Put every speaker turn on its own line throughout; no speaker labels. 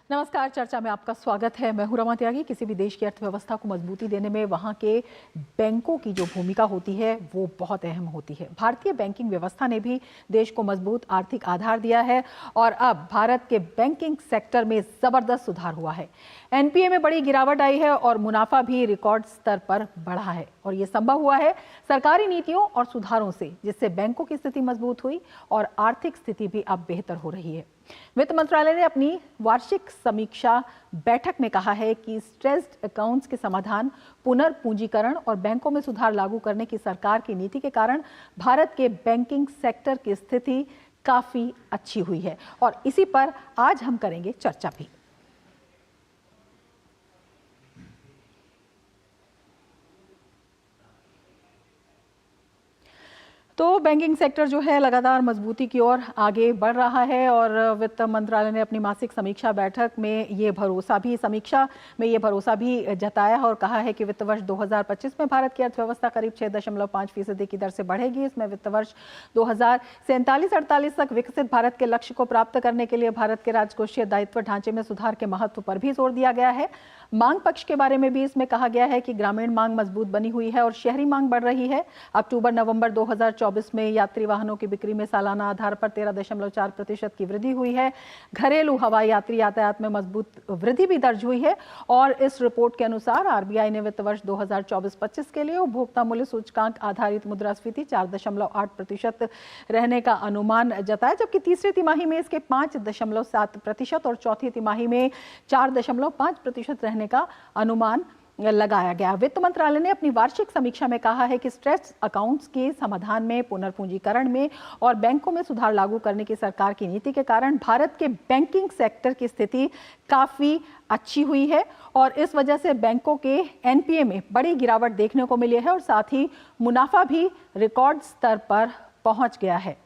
नमस्कार, चर्चा में आपका स्वागत है। मैं हूं रमा त्यागी। किसी भी देश की अर्थव्यवस्था को मजबूती देने में वहां के बैंकों की जो भूमिका होती है वो बहुत अहम होती है। भारतीय बैंकिंग व्यवस्था ने भी देश को मजबूत आर्थिक आधार दिया है और अब भारत के बैंकिंग सेक्टर में जबरदस्त सुधार हुआ है। एनपीए में बड़ी गिरावट आई है और मुनाफा भी रिकॉर्ड स्तर पर बढ़ा है और ये संभव हुआ है सरकारी नीतियों और सुधारों से, जिससे बैंकों की स्थिति मजबूत हुई और आर्थिक स्थिति भी अब बेहतर हो रही है। वित्त मंत्रालय ने अपनी वार्षिक समीक्षा बैठक में कहा है कि स्ट्रेस्ड अकाउंट्स के समाधान, पुनर्पूंजीकरण और बैंकों में सुधार लागू करने की सरकार की नीति के कारण भारत के बैंकिंग सेक्टर की स्थिति काफी अच्छी हुई है और इसी पर आज हम करेंगे चर्चा भी। तो बैंकिंग सेक्टर जो है लगातार मजबूती की ओर आगे बढ़ रहा है और वित्त मंत्रालय ने अपनी मासिक समीक्षा बैठक में ये भरोसा भी जताया और कहा है कि वित्त वर्ष 2025 में भारत की अर्थव्यवस्था करीब 6.5% की दर से बढ़ेगी। इसमें वित्त वर्ष 2047-48 तक विकसित भारत के लक्ष्य को प्राप्त करने के लिए भारत के राजकोषीय दायित्व ढांचे में सुधार के महत्व पर भी जोर दिया गया है। मांग पक्ष के बारे में भी इसमें कहा गया है कि ग्रामीण मांग मजबूत बनी हुई है और शहरी मांग बढ़ रही है। अक्टूबर-नवंबर 2024 में यात्री वाहनों की बिक्री में सालाना आधार पर 13.4% की वृद्धि हुई है। घरेलू हवाई यात्री यातायात में मजबूत वृद्धि भी दर्ज हुई है और इस रिपोर्ट के अनुसार आरबीआई ने वित्त वर्ष 2024-25 के लिए उपभोक्ता मूल्य सूचकांक आधारित मुद्रास्फीति 4.8% रहने का अनुमान जताया, जबकि तीसरी तिमाही में इसके 5.7% और चौथी तिमाही में 4.5% रहने का अनुमान लगाया गया। वित्त मंत्रालय ने अपनी वार्षिक समीक्षा में कहा है कि स्ट्रेस्ड अकाउंट्स के समाधान में, पुनर्पूंजीकरण में और बैंकों में सुधार लागू करने की सरकार की नीति के कारण भारत के बैंकिंग सेक्टर की स्थिति काफी अच्छी हुई है और इस वजह से बैंकों के एनपीए में बड़ी गिरावट देखने को मिली है और साथ ही मुनाफा भी रिकॉर्ड स्तर पर पहुंच गया है।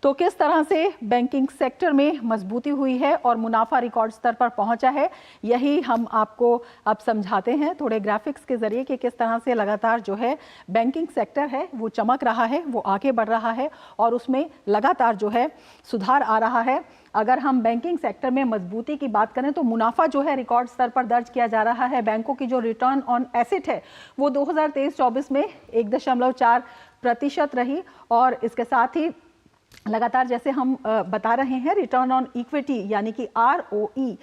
तो किस तरह से बैंकिंग सेक्टर में मजबूती हुई है और मुनाफा रिकॉर्ड स्तर पर पहुंचा है, यही हम आपको अब समझाते हैं थोड़े ग्राफिक्स के जरिए कि किस तरह से लगातार जो है बैंकिंग सेक्टर है वो चमक रहा है, वो आगे बढ़ रहा है और उसमें लगातार जो है सुधार आ रहा है। अगर हम बैंकिंग सेक्टर में मजबूती की बात करें तो मुनाफा जो है रिकॉर्ड स्तर पर दर्ज किया जा रहा है। बैंकों की जो रिटर्न ऑन एसेट है वो 2023-24 में 1.4% रही और इसके साथ ही लगातार जैसे हम बता रहे हैं रिटर्न ऑन इक्विटी यानी कि ROE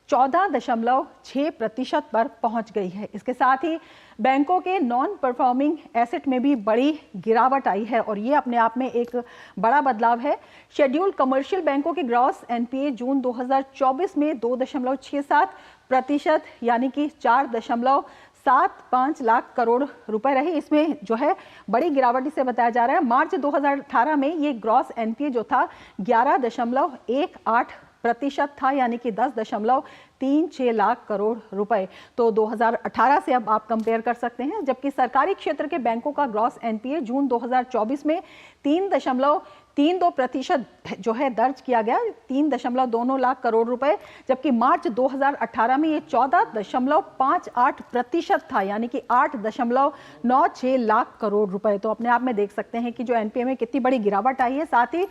14.6% पर पहुंच गई है। इसके साथ ही बैंकों के नॉन परफॉर्मिंग एसेट में भी बड़ी गिरावट आई है और ये अपने आप में एक बड़ा बदलाव है। शेड्यूल्ड कमर्शियल बैंकों के ग्रॉस एनपीए जून 2024 में 2.67% यानी कि 4.75 लाख करोड़ रुपए रहे। इसमें जो है बड़ी गिरावट इसे बताया जा रहा है। मार्च 2018 में ये ग्रॉस एनपीए जो था 11.18% था यानी कि 10.36 लाख करोड़ रुपए। तो 2018 से अब आप कंपेयर कर सकते हैं, जबकि सरकारी क्षेत्र के बैंकों का ग्रॉस एनपीए जून 2024 में 3.32% जो है दर्ज किया गया, 3.29 लाख करोड़ रुपए, जबकि मार्च 2018 में ये 14.58% था यानी कि 8.96 लाख करोड़ रुपए। तो अपने आप में देख सकते हैं कि जो एनपीए में कितनी बड़ी गिरावट आई है। साथ ही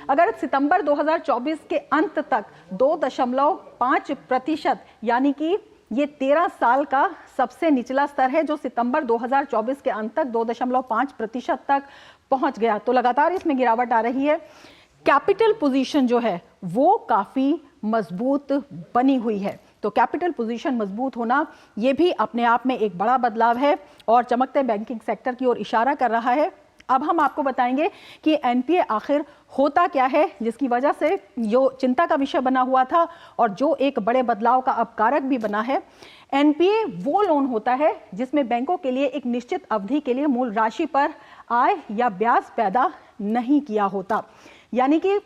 अगर सितंबर 2024 के अंत तक 2.5% यानी कि ये 13 साल का सबसे निचला स्तर है, जो सितंबर 2024 के अंत तक 2.5% तक पहुंच गया। तो लगातार इसमें गिरावट आ रही है। कैपिटल पोजीशन जो है वो काफी मजबूत बनी हुई है। तो कैपिटल पोजीशन मजबूत होना ये भी अपने आप में एक बड़ा बदलाव है और चमकते बैंकिंग सेक्टर की ओर इशारा कर रहा है। अब हम आपको बताएंगे कि एनपीए आखिर होता क्या है, जिसकी वजह से जो चिंता का विषय बना हुआ था और जो एक बड़े बदलाव का अब कारक भी बना है। एनपीए वो लोन होता है जिसमें बैंकों के लिए एक निश्चित अवधि के लिए मूल राशि पर आय या ब्याज पैदा नहीं किया होता, यानी कि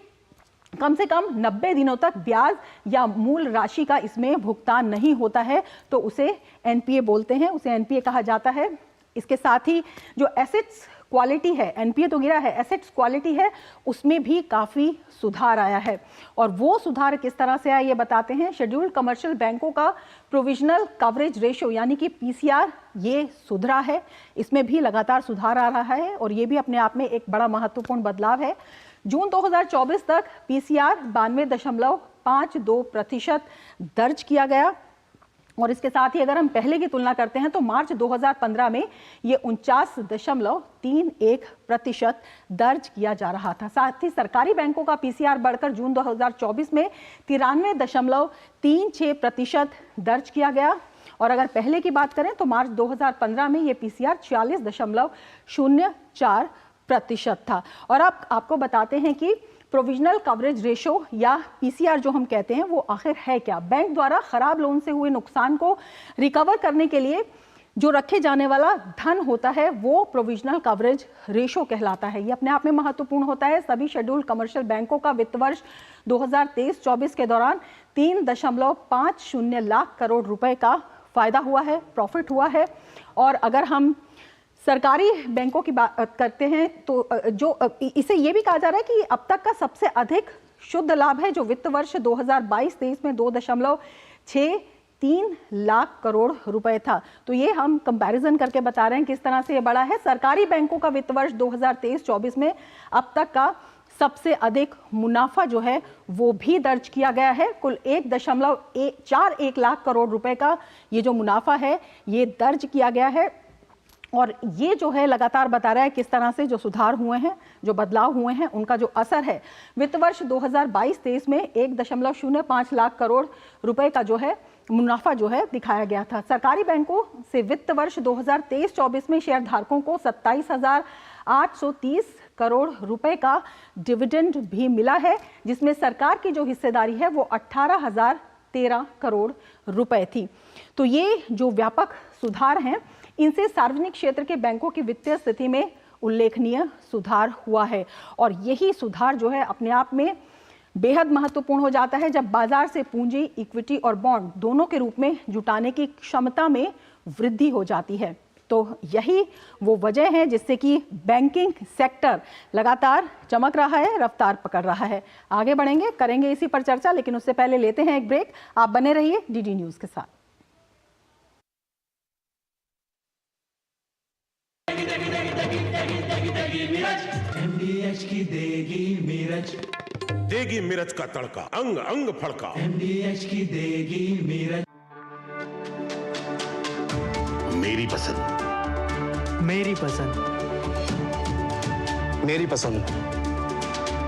कम से कम 90 दिनों तक ब्याज या मूल राशि का इसमें भुगतान नहीं होता है, तो उसे एनपीए बोलते हैं, उसे एनपीए कहा जाता है। इसके साथ ही जो एसेट्स क्वालिटी है, एनपीए तो गिरा है, एसेट्स क्वालिटी है, उसमें भी काफ़ी सुधार आया है। और वो सुधार किस तरह से आया ये बताते हैं। शेड्यूल्ड कमर्शियल बैंकों का प्रोविजनल कवरेज रेशियो यानी कि पीसीआर ये सुधरा है, इसमें भी लगातार सुधार आ रहा है और ये भी अपने आप में एक बड़ा महत्वपूर्ण बदलाव है। जून 2024 तक पीसीआर 92.52% दर्ज किया गया और इसके साथ ही अगर हम पहले की तुलना करते हैं तो मार्च 2015 में ये 49.31% दर्ज किया जा रहा था। साथ ही सरकारी बैंकों का पीसीआर बढ़कर जून 2024 में 93.36% दर्ज किया गया और अगर पहले की बात करें तो मार्च 2015 में ये पीसीआर 46.04% था। और अब आपको बताते हैं कि प्रोविजनल कवरेज रेशो या पीसीआर जो हम कहते हैं वो आखिर है क्या। बैंक द्वारा खराब लोन से हुए नुकसान को रिकवर करने के लिए जो रखे जाने वाला धन होता है वो प्रोविजनल कवरेज रेशो कहलाता है। ये अपने आप में महत्वपूर्ण होता है। सभी शेड्यूल्ड कमर्शियल बैंकों का वित्त वर्ष 2023-24 के दौरान 3.50 लाख करोड़ रुपए का फायदा हुआ है, प्रॉफिट हुआ है। और अगर हम सरकारी बैंकों की बात करते हैं तो जो इसे ये भी कहा जा रहा है कि अब तक का सबसे अधिक शुद्ध लाभ है जो वित्त वर्ष 2022-23 में 2.63 लाख करोड़ रुपए था। तो ये हम कंपैरिजन करके बता रहे हैं किस तरह से ये बड़ा है। सरकारी बैंकों का वित्त वर्ष 2023-24 में अब तक का सबसे अधिक मुनाफा जो है वो भी दर्ज किया गया है। कुल 1.41 लाख करोड़ रुपए का ये जो मुनाफा है ये दर्ज किया गया है और ये जो है लगातार बता रहा है किस तरह से जो सुधार हुए हैं, जो बदलाव हुए हैं, उनका जो असर है। वित्त वर्ष 2022-23 में 1.05 लाख करोड़ रुपए का जो है मुनाफा जो है दिखाया गया था। सरकारी बैंकों से वित्त वर्ष 2023-24 में शेयर धारकों को 27,830 करोड़ रुपए का डिविडेंड भी मिला है, जिसमें सरकार की जो हिस्सेदारी है वो 18,013 करोड़ रुपए थी। तो ये जो व्यापक सुधार हैं इनसे सार्वजनिक क्षेत्र के बैंकों की वित्तीय स्थिति में उल्लेखनीय सुधार हुआ है और यही सुधार जो है अपने आप में बेहद महत्वपूर्ण हो जाता है जब बाजार से पूंजी, इक्विटी और बॉन्ड दोनों के रूप में जुटाने की क्षमता में वृद्धि हो जाती है। तो यही वो वजह है जिससे कि बैंकिंग सेक्टर लगातार चमक रहा है, रफ्तार पकड़ रहा है। आगे बढ़ेंगे, करेंगे इसी पर चर्चा, लेकिन उससे पहले लेते हैं एक ब्रेक। आप बने रहिए डीडी न्यूज के साथ।
MDH की देगी मिर्च,
देगी मिर्च का तड़का, अंग अंग फड़का।
MDH की देगी मिर्च।
मेरी पसंद,
मेरी पसंद,
मेरी पसंद,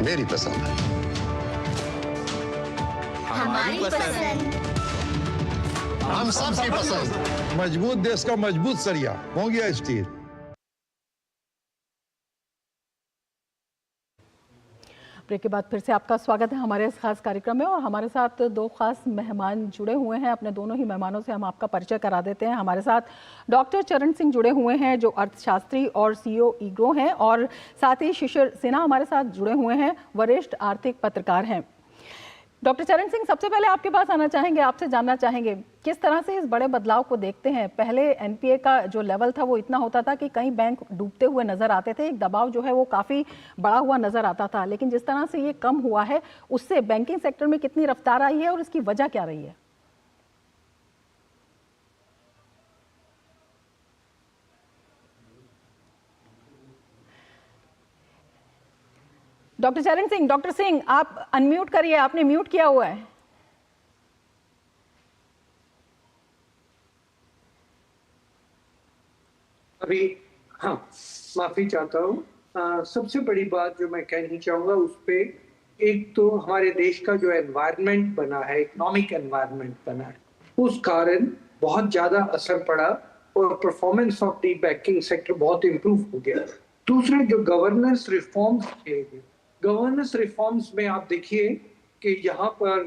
मेरी पसंद,
हमारी पसंद,
हम सबकी पसंद। मजबूत देश का मजबूत सरिया मोंगिया स्टील।
ब्रेक के बाद फिर से आपका स्वागत है हमारे इस खास कार्यक्रम में और हमारे साथ दो खास मेहमान जुड़े हुए हैं। अपने दोनों ही मेहमानों से हम आपका परिचय करा देते हैं। हमारे साथ डॉक्टर चरण सिंह जुड़े हुए हैं जो अर्थशास्त्री और सीईओ ईग्रो हैं और साथ ही शिशिर सिन्हा हमारे साथ जुड़े हुए हैं, वरिष्ठ आर्थिक पत्रकार हैं। डॉक्टर चरण सिंह, सबसे पहले आपके पास आना चाहेंगे, आपसे जानना चाहेंगे किस तरह से इस बड़े बदलाव को देखते हैं। पहले एनपीए का जो लेवल था वो इतना होता था कि कई बैंक डूबते हुए नजर आते थे, एक दबाव जो है वो काफ़ी बड़ा हुआ नजर आता था, लेकिन जिस तरह से ये कम हुआ है उससे बैंकिंग सेक्टर में कितनी रफ्तार आई है और इसकी वजह क्या रही है? डॉक्टर चरण सिंह, डॉक्टर सिंह आप अनम्यूट करिए, आपने म्यूट किया हुआ है।
अभी हाँ, माफी चाहता हूँ। सबसे बड़ी बात जो मैं कहनी चाहूंगा उस पे, एक तो हमारे देश का जो एनवायरनमेंट बना है, इकोनॉमिक एनवायरनमेंट बना है, उस कारण बहुत ज्यादा असर पड़ा और performance of the banking sector बहुत इम्प्रूव हो गया। दूसरा जो गवर्नेंस रिफॉर्म्स किए गए, गवर्नेंस रिफॉर्म्स में आप देखिए कि यहाँ पर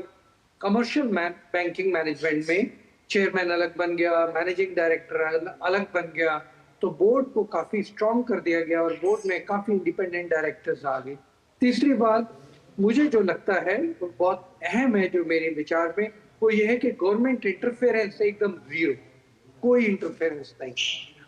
कमर्शियल बैंकिंग मैनेजमेंट में चेयरमैन अलग बन गया, मैनेजिंग डायरेक्टर अलग बन गया, तो बोर्ड को काफी स्ट्रॉन्ग कर दिया गया और बोर्ड में काफी इंडिपेंडेंट डायरेक्टर्स आ गए। तीसरी बात मुझे जो लगता है वो बहुत अहम है जो मेरे विचार में, वो ये है कि गवर्नमेंट इंटरफेरेंस एकदम जीरो, कोई इंटरफेरेंस नहीं,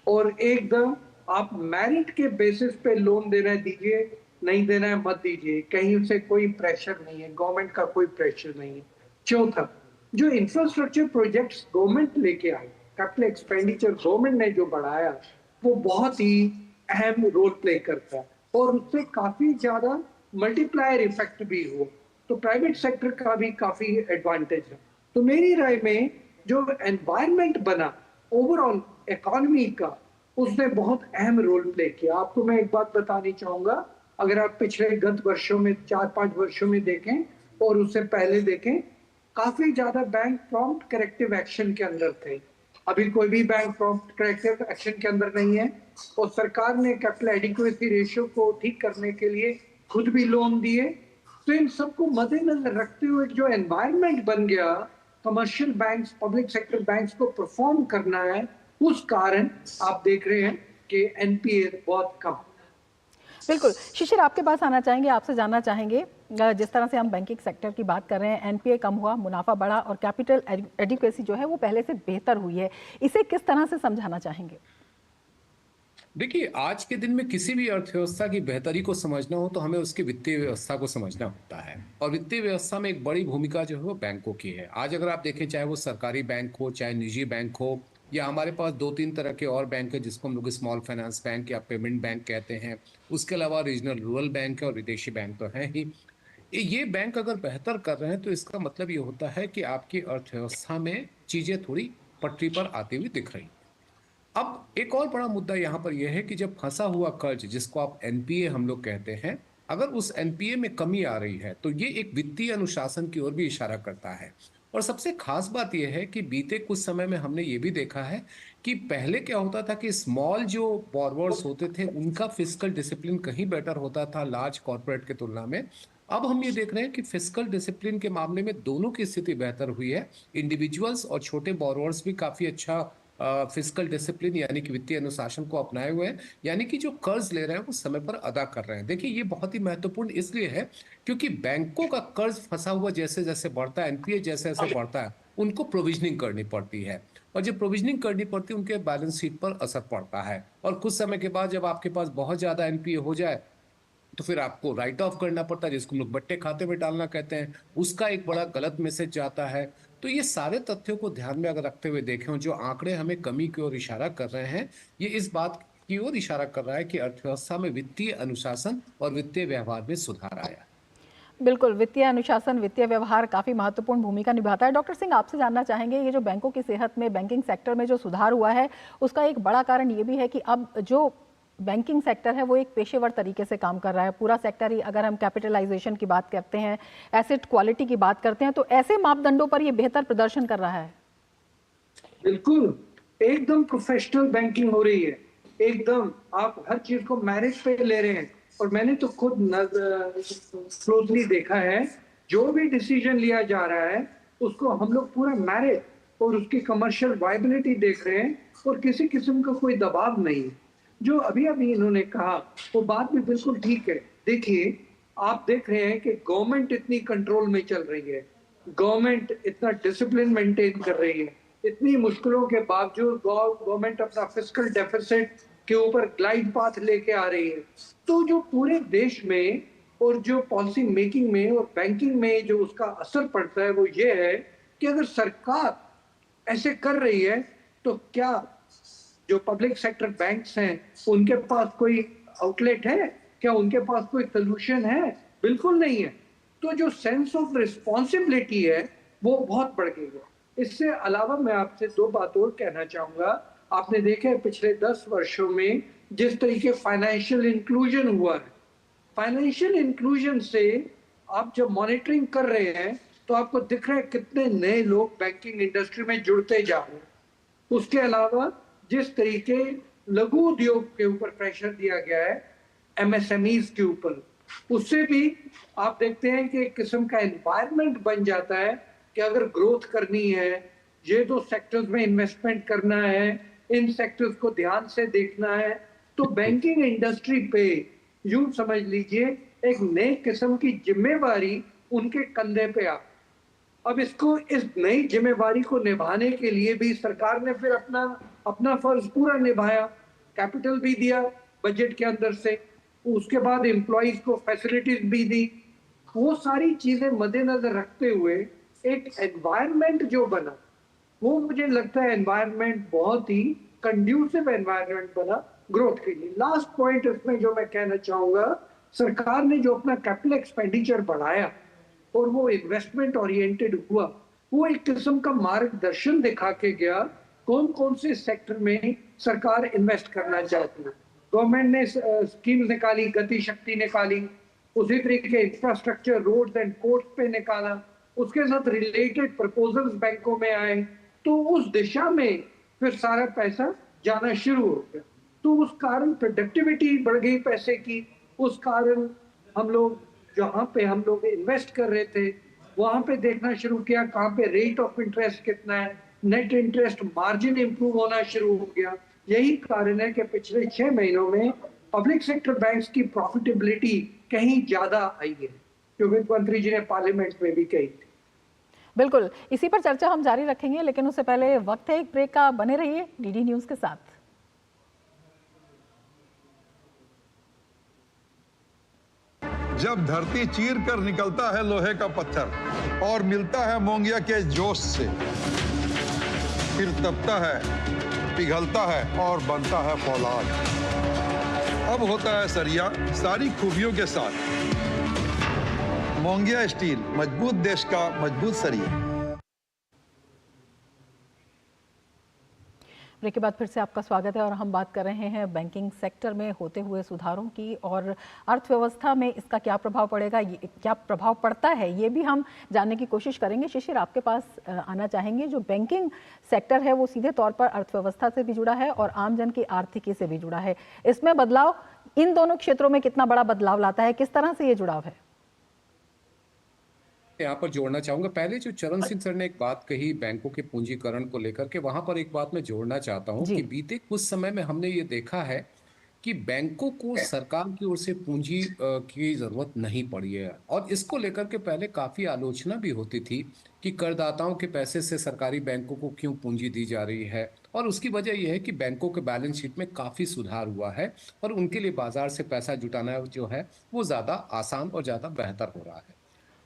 और एकदम आप मेरिट के बेसिस पे लोन देना है दीजिए, नहीं देना है मत दीजिए, कहीं से कोई प्रेशर नहीं है, गवर्नमेंट का कोई प्रेशर नहीं है। चौथा, जो इंफ्रास्ट्रक्चर प्रोजेक्ट्स गवर्नमेंट लेके आई, कैपिटल एक्सपेंडिचर गवर्नमेंट ने जो बढ़ाया, वो बहुत ही अहम रोल प्ले करता है और उससे काफी ज्यादा मल्टीप्लायर इफेक्ट भी हो, तो प्राइवेट सेक्टर का भी काफी एडवांटेज है। तो मेरी राय में जो एनवायरनमेंट बना ओवरऑल इकोनॉमी का, उसने बहुत अहम रोल प्ले किया। आपको मैं एक बात बतानी चाहूंगा, अगर आप पिछले गत वर्षों में 4-5 वर्षों में देखें और उससे पहले देखें, काफी ज्यादा बैंक प्रॉम्प्ट करेक्टिव एक्शन के अंदर थे। अभी कोई भी बैंक प्रॉम्प्ट करेक्टिव एक्शन के अंदर नहीं है, और सरकार ने कैपिटल एडिक्वेसी रेशियो को ठीक करने के लिए खुद भी लोन दिए। तो इन सबको मद्देनजर रखते हुए जो एनवायरनमेंट बन गया commercial banks, public sector banks को परफॉर्म करना है, उस कारण आप देख रहे हैं कि एनपीए बहुत कम।
बिल्कुल शिशिर, आपके पास आना चाहेंगे, आपसे जानना चाहेंगे, जिस तरह से हम बैंकिंग सेक्टर की बात कर रहे हैं, एनपीए कम हुआ, मुनाफा बढ़ा और कैपिटल एडिक्वेसी जो है वो पहले से बेहतर हुई है, इसे किस तरह से समझाना चाहेंगे?
देखिए, आज के दिन में किसी भी अर्थव्यवस्था की बेहतरी को समझना हो तो हमें उसकी वित्तीय व्यवस्था को समझना होता है, और वित्तीय व्यवस्था में एक बड़ी भूमिका जो है वो बैंकों की है। आज अगर आप देखें, चाहे वो सरकारी बैंक हो, चाहे निजी बैंक हो, या हमारे पास 2-3 तरह के और बैंक है जिसको हम लोग स्मॉल फाइनेंस बैंक या पेमेंट बैंक कहते हैं, उसके अलावा रीजनल रूरल बैंक है और विदेशी बैंक तो हैं ही। ये बैंक अगर बेहतर कर रहे हैं तो इसका मतलब ये होता है कि आपकी अर्थव्यवस्था में चीजें थोड़ी पटरी पर आती हुई दिख रही। अब एक और बड़ा मुद्दा यहाँ पर यह है कि जब फंसा हुआ कर्ज, जिसको आप एनपीए हम लोग कहते हैं, अगर उस एनपीए में कमी आ रही है तो ये एक वित्तीय अनुशासन की ओर भी इशारा करता है। और सबसे खास बात यह है कि बीते कुछ समय में हमने ये भी देखा है कि पहले क्या होता था कि स्मॉल जो बोरोवर्स होते थे उनका फिस्कल डिसिप्लिन कहीं बेटर होता था लार्ज कॉर्पोरेट के तुलना में। अब हम ये देख रहे हैं कि फिस्कल डिसिप्लिन के मामले में दोनों की स्थिति बेहतर हुई है। इंडिविजुअल्स और छोटे बोरोवर्स भी काफी अच्छा फिस्कल डिसिप्लिन यानी कि वित्तीय अनुशासन को अपनाए हुए हैं, यानी कि जो कर्ज ले रहे हैं वो समय पर अदा कर रहे हैं। देखिए, ये बहुत ही महत्वपूर्ण इसलिए है क्योंकि बैंकों का कर्ज फंसा हुआ जैसे जैसे बढ़ता है, एनपीए जैसे जैसे बढ़ता है, उनको प्रोविजनिंग करनी पड़ती है, और जब प्रोविजनिंग करनी पड़ती है उनके बैलेंस शीट पर असर पड़ता है। और कुछ समय के बाद जब आपके पास बहुत ज्यादा एनपीए हो जाए तो फिर आपको राइट ऑफ करना पड़ता है, जिसको हम लोग बट्टे खाते में डालना कहते हैं। उसका एक बड़ा गलत मैसेज जाता है। तो ये सारे तथ्यों को ध्यान में अगर रखते हुए देखें, जो आंकड़े हमें कमी की ओर इशारा कर रहे हैं, ये इस बात की ओर इशारा कर रहा है कि अर्थव्यवस्था में वित्तीय अनुशासन और वित्तीय व्यवहार में सुधार आया।
बिल्कुल, वित्तीय अनुशासन, वित्तीय व्यवहार काफ़ी महत्वपूर्ण भूमिका निभाता है। डॉक्टर सिंह, आपसे जानना चाहेंगे, ये जो बैंकों की सेहत में, बैंकिंग सेक्टर में जो सुधार हुआ है, उसका एक बड़ा कारण ये भी है कि अब जो बैंकिंग सेक्टर है वो एक पेशेवर तरीके से काम कर रहा है। पूरा सेक्टर ही, अगर हम कैपिटलाइजेशन की बात करते हैं, एसेट क्वालिटी की बात करते हैं, तो ऐसे मापदंडों पर ये बेहतर प्रदर्शन कर रहा है।
बिल्कुल, एकदम प्रोफेशनल बैंकिंग हो रही है, एकदम आप हर चीज को मेरिट पे ले रहे हैं। और मैंने तो खुद क्लोजली देखा है, जो भी डिसीजन लिया जा रहा है उसको हम लोग पूरा मेरिट और उसकी कमर्शियल वायबिलिटी देख रहे हैं, और किसी किस्म का कोई दबाव नहीं है। जो अभी अभी इन्होंने कहा वो बात भी बिल्कुल ठीक है। देखिए, आप देख रहे हैं कि गवर्नमेंट इतनी कंट्रोल में चल रही है, गवर्नमेंट इतना डिसिप्लिन मेंटेन कर रही है, इतनी मुश्किलों के बावजूद गवर्नमेंट अपना फिस्कल डेफिसिट के ऊपर ग्लाइड पाथ लेके आ रही है। तो जो पूरे देश में और जो पॉलिसी मेकिंग में और बैंकिंग में जो उसका असर पड़ता है वो ये है कि अगर सरकार ऐसे कर रही है तो क्या जो पब्लिक सेक्टर बैंक्स हैं उनके पास कोई आउटलेट है? क्या उनके पास कोई सोल्यूशन है? बिल्कुल नहीं है। तो जो सेंस ऑफ रिस्पॉन्सिबिलिटी है वो बहुत बढ़ गई है। इससे अलावा मैं आपसे दो बात और कहना चाहूंगा। आपने देखा है पिछले 10 वर्षों में जिस तरीके फाइनेंशियल इंक्लूजन हुआ है, फाइनेंशियल इंक्लूजन से आप जब मॉनिटरिंग कर रहे हैं तो आपको दिख रहा है कितने नए लोग बैंकिंग इंडस्ट्री में जुड़ते जा रहे हैं। उसके अलावा जिस तरीके लघु उद्योग के ऊपर प्रेशर दिया गया है, एमएसएमईज के ऊपर, उससे भी आप देखते हैं कि एक किस्म का एनवायरनमेंट बन जाता है कि अगर ग्रोथ करनी है, ये दो सेक्टर्स में इन्वेस्टमेंट करना है, इन सेक्टर्स को ध्यान से देखना है, तो बैंकिंग इंडस्ट्री पे यूं समझ लीजिए एक नई किस्म की जिम्मेवारी उनके कंधे पे आ। अब इसको, इस नई जिम्मेवारी को निभाने के लिए भी सरकार ने फिर अपना फर्ज पूरा निभाया, कैपिटल भी दिया बजट के अंदर से, उसके बाद एम्प्लॉइज को फैसिलिटीज भी दी। वो सारी चीजें मद्देनजर रखते हुए एक एनवायरनमेंट जो बना, वो मुझे लगता है एनवायरनमेंट बहुत ही कंड्यूसिव एनवायरनमेंट बना ग्रोथ के लिए। लास्ट पॉइंट इसमें जो मैं कहना चाहूंगा सरकार ने जो अपना कैपिटल एक्सपेंडिचर बढ़ाया और वो इन्वेस्टमेंट ओरिएंटेड हुआ, वो एक किस्म का मार्गदर्शन दिखा के गया कौन कौन से सेक्टर में सरकार इन्वेस्ट करना चाहती है। गवर्नमेंट ने स्कीम्स निकाली, गति शक्ति निकाली, उसी तरीके इंफ्रास्ट्रक्चर, रोड्स एंड पोर्ट्स पे निकाला, उसके साथ रिलेटेड प्रपोजल्स बैंकों में आए, तो उस दिशा में फिर सारा पैसा जाना शुरू हो गया। तो उस कारण प्रोडक्टिविटी बढ़ गई पैसे की, उस कारण हम लोग जहाँ पे हम लोग इन्वेस्ट कर रहे थे वहां पे देखना शुरू किया कहाँ पे रेट ऑफ इंटरेस्ट कितना है, नेट इंटरेस्ट मार्जिन इंप्रूव होना शुरू हो गया। यही कारण है कि पिछले 6 महीनों में पब्लिक सेक्टर बैंक्स की प्रॉफिटेबिलिटी कहीं ज्यादा आई है, जो वित्त मंत्री जी ने पार्लियामेंट में भी कही थी।
बिल्कुल, इसी पर चर्चा हम जारी रखेंगे, लेकिन उससे पहले वक्त है एक ब्रेक का। बने रहिए डीडी न्यूज के साथ।
जब धरती चीर कर निकलता है लोहे का पत्थर और मिलता है मोंगिया के जोश से, फिर तपता है, पिघलता है और बनता है फौलाद। अब होता है सरिया सारी खूबियों के साथ। मोंगिया स्टील, मजबूत देश का मजबूत सरिया।
ब्रेक के बाद फिर से आपका स्वागत है और हम बात कर रहे हैं बैंकिंग सेक्टर में होते हुए सुधारों की और अर्थव्यवस्था में इसका क्या प्रभाव पड़ेगा, क्या प्रभाव पड़ता है, ये भी हम जानने की कोशिश करेंगे। शिशिर, आपके पास आना चाहेंगे। जो बैंकिंग सेक्टर है वो सीधे तौर पर अर्थव्यवस्था से भी जुड़ा है और आमजन की आर्थिकी से भी जुड़ा है। इसमें बदलाव इन दोनों क्षेत्रों में कितना बड़ा बदलाव लाता है, किस तरह से ये जुड़ाव है?
यहाँ पर जोड़ना चाहूंगा, पहले जो चरण सिंह सर ने एक बात कही बैंकों के पूंजीकरण को लेकर के, वहां पर एक बात मैं जोड़ना चाहता हूं कि बीते कुछ समय में हमने ये देखा है कि बैंकों को सरकार की ओर से पूंजी की जरूरत नहीं पड़ी है। और इसको लेकर के पहले काफी आलोचना भी होती थी कि करदाताओं के पैसे से सरकारी बैंकों को क्यों पूंजी दी जा रही है। और उसकी वजह यह है कि बैंकों के बैलेंस शीट में काफी सुधार हुआ है और उनके लिए बाजार से पैसा जुटाना जो है वो ज्यादा आसान और ज्यादा बेहतर हो रहा है।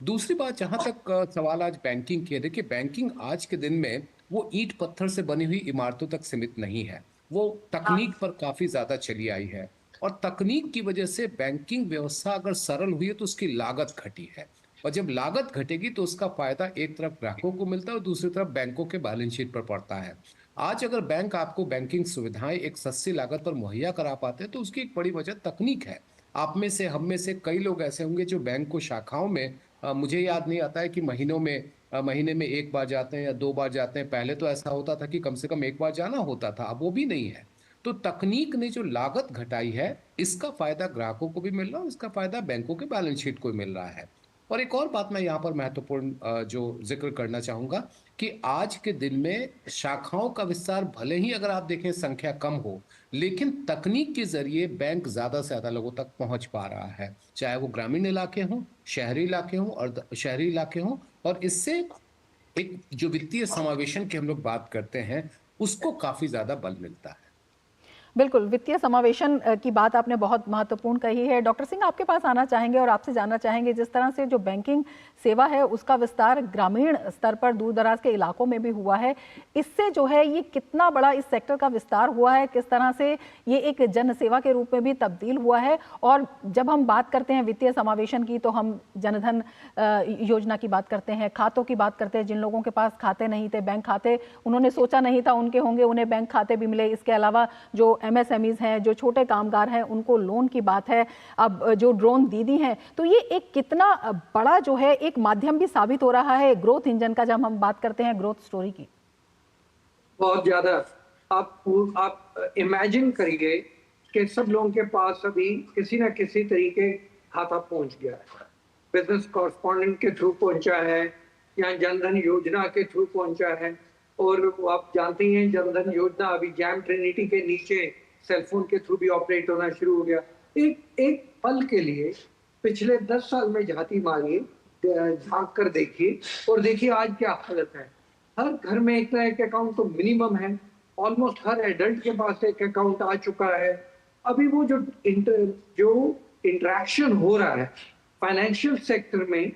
दूसरी बात, जहां तक सवाल आज बैंकिंग की है, देखिए बैंकिंग आज के दिन में वो ईंट पत्थर से बनी हुई इमारतों तक सीमित नहीं है, वो तकनीक पर काफी ज्यादा चली आई है। और तकनीक की वजह से बैंकिंग व्यवस्था अगर सरल हुई है तो उसकी लागत घटी है, और जब लागत घटेगी तो उसका फायदा एक तरफ ग्राहकों को मिलता है और दूसरी तरफ बैंकों के बैलेंस शीट पर पड़ता है। आज अगर बैंक आपको बैंकिंग सुविधाएं एक सस्ती लागत पर मुहैया करा पाते हैं तो उसकी एक बड़ी वजह तकनीक है। आप में से, हम में से कई लोग ऐसे होंगे जो बैंक को शाखाओं में, मुझे याद नहीं आता है कि महीने में एक बार जाते हैं या 2 बार जाते हैं। पहले तो ऐसा होता था कि कम से कम एक बार जाना होता था, अब वो भी नहीं है। तो तकनीक ने जो लागत घटाई है इसका फायदा ग्राहकों को भी मिल रहा है, इसका फायदा बैंकों के बैलेंस शीट को मिल रहा है। और एक और बात मैं यहाँ पर महत्वपूर्ण जो जिक्र करना चाहूंगा कि आज के दिन में शाखाओं का विस्तार भले ही अगर आप देखें संख्या कम हो, लेकिन तकनीक के जरिए बैंक ज्यादा से ज्यादा लोगों तक पहुंच पा रहा है, चाहे वो ग्रामीण इलाके हों, शहरी इलाके हों, और शहरी इलाके हों। और इससे एक जो वित्तीय समावेशन की हम लोग बात करते हैं उसको काफी ज्यादा बल मिलता है।
बिल्कुल, वित्तीय समावेशन की बात आपने बहुत महत्वपूर्ण कही है। डॉक्टर सिंह, आपके पास आना चाहेंगे और आपसे जानना चाहेंगे, जिस तरह से जो बैंकिंग सेवा है उसका विस्तार ग्रामीण स्तर पर दूर दराज के इलाकों में भी हुआ है, इससे जो है ये कितना बड़ा इस सेक्टर का विस्तार हुआ है, किस तरह से ये एक जन सेवा के रूप में भी तब्दील हुआ है। और जब हम बात करते हैं वित्तीय समावेशन की तो हम जनधन योजना की बात करते हैं, खातों की बात करते हैं। जिन लोगों के पास खाते नहीं थे, बैंक खाते उन्होंने सोचा नहीं था उनके होंगे, उन्हें बैंक खाते भी मिले। इसके अलावा जो MSMEs हैं, जो छोटे कामगार हैं, उनको लोन की बात है। अब जो ड्रोन दीदी हैं, तो ये एक कितना बड़ा जो है एक माध्यम भी साबित हो रहा है ग्रोथ इंजन का, जब हम बात करते हैं ग्रोथ स्टोरी की।
बहुत ज्यादा। आप इमेजिन करिए कि सब लोगों के पास अभी किसी ना किसी तरीके खाता पहुंच गया है, बिजनेस कॉरेस्पॉन्डेंट के थ्रू पहुंचा है या जनधन योजना के थ्रू पहुंचा है। और आप जानते हैं जनधन योजना अभी जैम ट्रिनिटी के नीचे सेलफोन के थ्रू भी ऑपरेट होना शुरू हो गया। एक पल के लिए पिछले 10 साल में झांकी मारिए, झांक कर देखिए और देखिए आज क्या हालत है। हर घर में एक ना एक अकाउंट तो मिनिमम है, ऑलमोस्ट हर एडल्ट के पास एक अकाउंट आ चुका है। अभी वो जो इंटरेक्शन हो रहा है फाइनेंशियल सेक्टर में,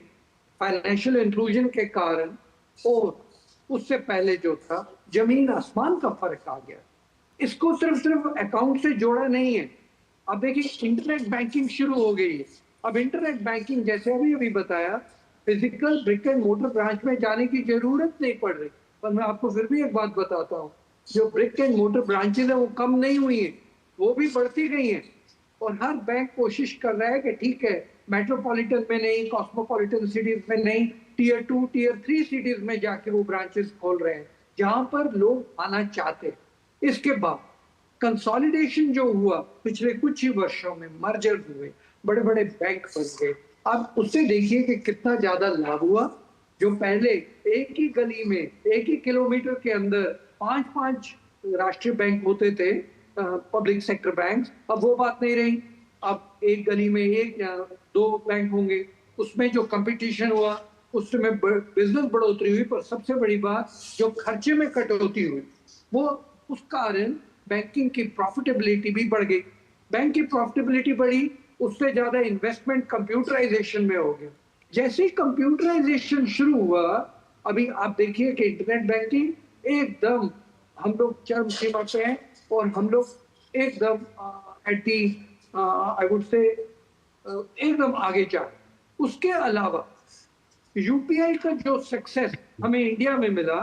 फाइनेंशियल इंक्लूजन के कारण, और उससे पहले जो था जमीन आसमान का फर्क आ गया। इसको सिर्फ अकाउंट से जोड़ा नहीं है, अब देखिए इंटरनेट बैंकिंग शुरू हो गई है। अब इंटरनेट बैंकिंग जैसे अभी बताया, physical brick and motor branch में जाने की जरूरत नहीं पड़ रही। पर मैं आपको फिर भी एक बात बताता हूँ, जो ब्रिक एंड मोटर ब्रांचेज है वो कम नहीं हुई है, वो भी बढ़ती गई हैं। और हर बैंक कोशिश कर रहा है कि ठीक है, मेट्रोपॉलिटन में नहीं, कॉस्मोपॉलिटन सिटीज में नहीं, टियर 2 टियर 3 सिटीज में जाके वो ब्रांचेस खोल रहे हैं जहां पर लोग आना चाहते हैं। इसके बाद कंसोलिडेशन जो हुआ पिछले कुछ ही वर्षों में, मर्जर हुए, बड़े बड़े बैंक बन गए। अब उससे देखिए कि कितना ज्यादा लाभ हुआ। जो पहले एक ही गली में, एक ही किलोमीटर के अंदर 5-5 राष्ट्रीय बैंक होते थे, पब्लिक सेक्टर बैंक, अब वो बात नहीं रही। अब एक गली में 1 या 2 बैंक होंगे। उसमें जो कंपटीशन हुआ उसमें बिजनेस बढ़ोतरी हुई, पर सबसे बड़ी बात जो खर्चे में कटौती हुई, वो उस कारण बैंकिंग की प्रॉफिटेबिलिटी भी बढ़ गई। बैंक की प्रॉफिटेबिलिटी बढ़ी, उससे ज्यादा इन्वेस्टमेंट कंप्यूटराइजेशन में हो गया। जैसे ही कंप्यूटराइजेशन शुरू हुआ, अभी आप देखिए कि इंटरनेट बैंकिंग एकदम हम लोग चरम सीमा पे हैं और हम लोग एकदम at the I would say एकदम आगे जा। उसके अलावा यूपीआई का जो सक्सेस हमें इंडिया में मिला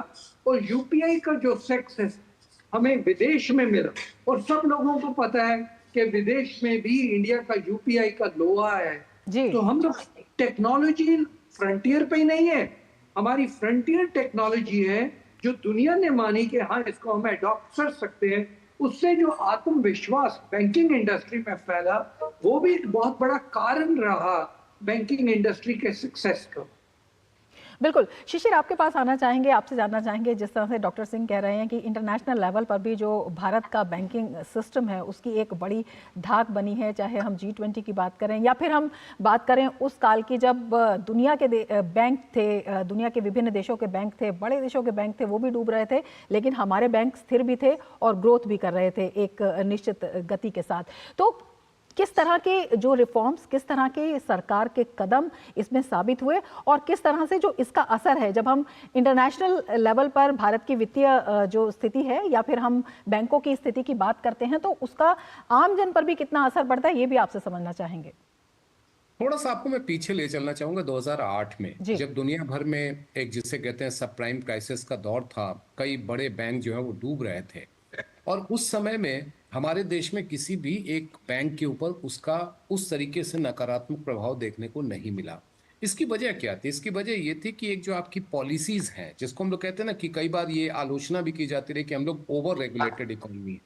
और यूपीआई का जो सक्सेस हमें विदेश में मिला, और सब लोगों को पता है कि विदेश में भी इंडिया का यूपीआई का लोहा है
जी।
तो हम लोग टेक्नोलॉजी फ्रंटियर पे ही नहीं है, हमारी फ्रंटियर टेक्नोलॉजी है जो दुनिया ने मानी कि हाँ इसको हम अडॉप्ट कर सकते हैं। उससे जो आत्मविश्वास बैंकिंग इंडस्ट्री में फैला, वो भी एक बहुत बड़ा कारण रहा बैंकिंग इंडस्ट्री के सक्सेस का।
बिल्कुल शिशिर, आपके पास आना चाहेंगे, आपसे जानना चाहेंगे, जिस तरह से डॉक्टर सिंह कह रहे हैं कि इंटरनेशनल लेवल पर भी जो भारत का बैंकिंग सिस्टम है उसकी एक बड़ी धाक बनी है, चाहे हम G20 की बात करें या फिर हम बात करें उस काल की जब दुनिया के बैंक थे, दुनिया के विभिन्न देशों के बैंक थे, बड़े देशों के बैंक थे, वो भी डूब रहे थे, लेकिन हमारे बैंक स्थिर भी थे और ग्रोथ भी कर रहे थे एक निश्चित गति के साथ। तो किस तरह के जो रिफॉर्म्स, किस तरह के सरकार के कदम इसमें साबित हुए और किस तरह से जो इसका असर है जब हम इंटरनेशनल लेवल पर भारत की वित्तीय जो स्थिति है या फिर हम बैंकों की स्थिति की बात करते हैं, तो उसका आम जन पर भी कितना असर पड़ता है, ये भी आपसे समझना चाहेंगे।
थोड़ा सा आपको मैं पीछे ले चलना चाहूंगा 2008 में, जब दुनिया भर में एक जिसे कहते हैं सब प्राइम क्राइसिस का दौर था, कई बड़े बैंक जो है वो डूब रहे थे और उस समय में हमारे देश में किसी भी एक बैंक के ऊपर उसका उस तरीके से नकारात्मक प्रभाव देखने को नहीं मिला। इसकी वजह क्या थी? इसकी वजह ये थी कि एक जो आपकी पॉलिसीज हैं, जिसको हम लोग कहते हैं ना कि कई बार ये आलोचना भी की जाती रही कि हम लोग ओवर रेगुलेटेड इकोनॉमी है,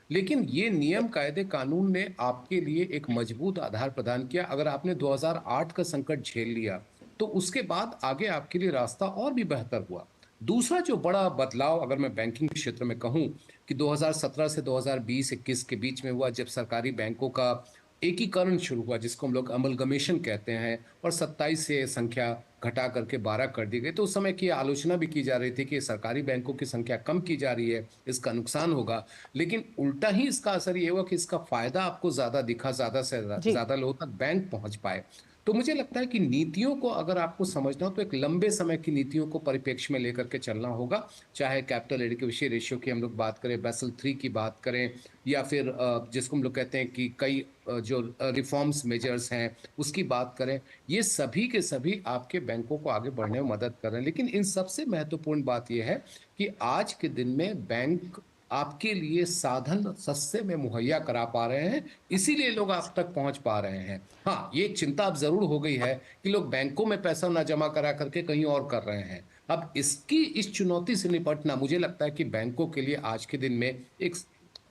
लेकिन ये नियम कायदे कानून ने आपके लिए एक मजबूत आधार प्रदान किया। अगर आपने 2008 का संकट झेल लिया तो उसके बाद आगे आपके लिए रास्ता और भी बेहतर हुआ। दूसरा जो बड़ा बदलाव अगर मैं बैंकिंग क्षेत्र में कहूं कि 2017 से 2020-21 के बीच में हुआ, जब सरकारी बैंकों का एकीकरण शुरू हुआ, जिसको हम लोग अमलगमेशन कहते हैं, और 27 से संख्या घटा करके 12 कर दी गई, तो उस समय की आलोचना भी की जा रही थी कि सरकारी बैंकों की संख्या कम की जा रही है, इसका नुकसान होगा। लेकिन उल्टा ही इसका असर ये हुआ कि इसका फायदा आपको ज्यादा दिखा, ज्यादा से ज्यादा लोगों तक बैंक पहुंच पाए। तो मुझे लगता है कि नीतियों को अगर आपको समझना हो तो एक लंबे समय की नीतियों को परिप्रेक्ष्य में लेकर के चलना होगा, चाहे कैपिटल एडिक्वेसी रेशियो की हम लोग बात करें, बेसल 3 की बात करें, या फिर जिसको हम लोग कहते हैं कि कई जो रिफॉर्म्स मेजर्स हैं उसकी बात करें। ये सभी के सभी आपके बैंकों को आगे बढ़ने में मदद कर रहे हैं। लेकिन इन सबसे महत्वपूर्ण बात यह है कि आज के दिन में बैंक आपके लिए साधन सस्ते में मुहैया करा पा रहे हैं, इसीलिए लोग आप तक पहुंच पा रहे हैं। हाँ, ये चिंता अब जरूर हो गई है कि लोग बैंकों में पैसा ना जमा करा करके कहीं और कर रहे हैं। अब इस चुनौती से निपटना मुझे लगता है कि बैंकों के लिए आज के दिन में एक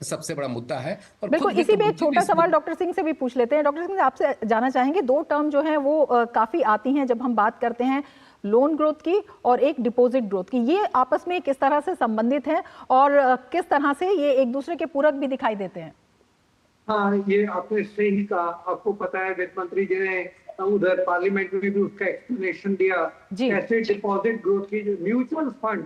सबसे बड़ा मुद्दा है। और
बिल्कुल, इसी पे एक छोटा सवाल डॉक्टर सिंह से भी पूछ लेते हैं। डॉक्टर सिंह, आपसे जानना चाहेंगे, 2 टर्म जो है वो काफी आती हैं जब हम बात करते हैं लोन ग्रोथ की और एक डिपॉजिट ग्रोथ की, ये आपस में किस तरह से संबंधित हैं और किस तरह से ये एक दूसरे के पूरक भी दिखाई देते हैं?
हाँ, ये आपने सही कहा। आपको पता है वित्त मंत्री जी ने उधर पार्लियामेंट में भी उसका एक्सप्लेनेशन दिया कैसे डिपॉजिट ग्रोथ की म्यूचुअल फंड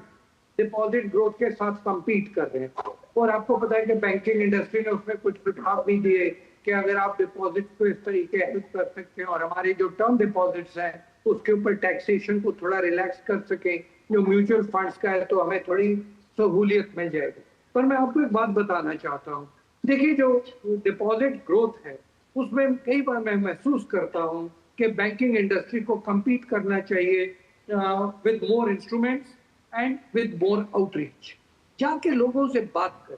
डिपॉजिट ग्रोथ के साथ कंपीट कर रहे हैं। और आपको पता है कि बैंकिंग इंडस्ट्री ने उसमें कुछ सुझाव भी दिए कि अगर आप डिपॉजिट को इस तरीके हेल्प कर सकते हैं और हमारे जो टर्म डिपॉजिट्स हैं उसके ऊपर टैक्सेशन को थोड़ा रिलैक्स कर सकें, जो म्यूचुअल फंड्स का है, तो हमें थोड़ी सहूलियत मिल जाएगी। पर मैं आपको एक बात बताना चाहता हूँ देखिए, जो डिपॉजिट ग्रोथ है उसमें कई बार मैं महसूस करता हूँ कि बैंकिंग इंडस्ट्री को compete करना चाहिए with more instruments and with more outreach. जाके लोगों से बात करें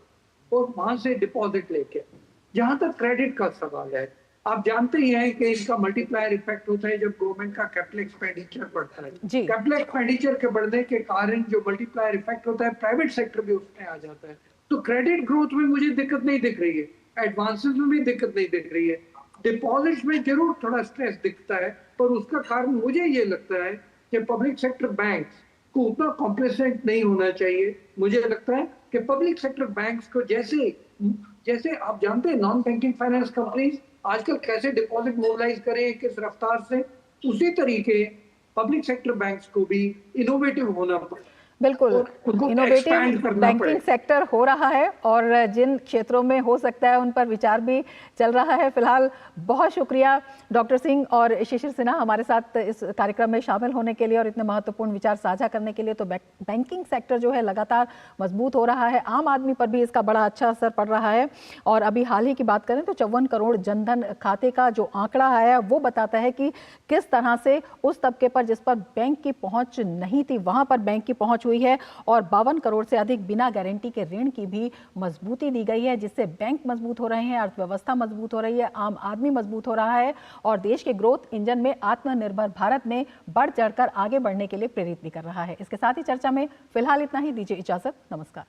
और वहां से डिपॉजिट लेके। जहां तक क्रेडिट का सवाल है, आप जानते ही हैं कि इनका मल्टीप्लायर इफेक्ट होता है जब गवर्नमेंट का कैपिटल एक्सपेंडिचर बढ़ता है।
जी।
कैपिटल एक्सपेंडिचर के बढ़ने के कारण जो मल्टीप्लायर इफेक्ट होता है, प्राइवेट सेक्टर भी उसमें आ जाता है। तो क्रेडिट ग्रोथ में मुझे दिक्कत नहीं दिख रही है, एडवांसेस में भी दिक्कत नहीं दिख रही है, डिपॉजिट्स में जरूर थोड़ा स्ट्रेस दिखता है, पर उसका कारण मुझे ये लगता है कि पब्लिक सेक्टर बैंक्स को उतना कॉम्प्लेसेंट नहीं होना चाहिए। मुझे लगता है कि पब्लिक सेक्टर बैंक्स को जैसे आप जानते हैं नॉन बैंकिंग फाइनेंस कंपनीज आजकल कैसे डिपॉजिट मोबिलाइज करें किस रफ्तार से, उसी तरीके पब्लिक सेक्टर बैंक्स को भी इनोवेटिव होना पड़े।
बिल्कुल, इनोवेटिव बैंकिंग सेक्टर हो रहा है और जिन क्षेत्रों में हो सकता है उन पर विचार भी चल रहा है। फिलहाल बहुत शुक्रिया डॉक्टर सिंह और शिशिर सिन्हा हमारे साथ इस कार्यक्रम में शामिल होने के लिए और इतने महत्वपूर्ण विचार साझा करने के लिए। तो बैंकिंग सेक्टर जो है लगातार मजबूत हो रहा है, आम आदमी पर भी इसका बड़ा अच्छा असर पड़ रहा है। और अभी हाल ही की बात करें तो 54 करोड़ जनधन खाते का जो आंकड़ा आया वो बताता है कि किस तरह से उस तबके पर जिस पर बैंक की पहुंच नहीं थी वहां पर बैंक की पहुंच हुई है और 52 करोड़ से अधिक बिना गारंटी के ऋण की भी मजबूती दी गई है, जिससे बैंक मजबूत हो रहे हैं, अर्थव्यवस्था मजबूत हो रही है, आम आदमी मजबूत हो रहा है और देश के ग्रोथ इंजन में आत्मनिर्भर भारत में बढ़ चढ़कर आगे बढ़ने के लिए प्रेरित भी कर रहा है। इसके साथ ही चर्चा में फिलहाल इतना ही। दीजिए इजाजत, नमस्कार।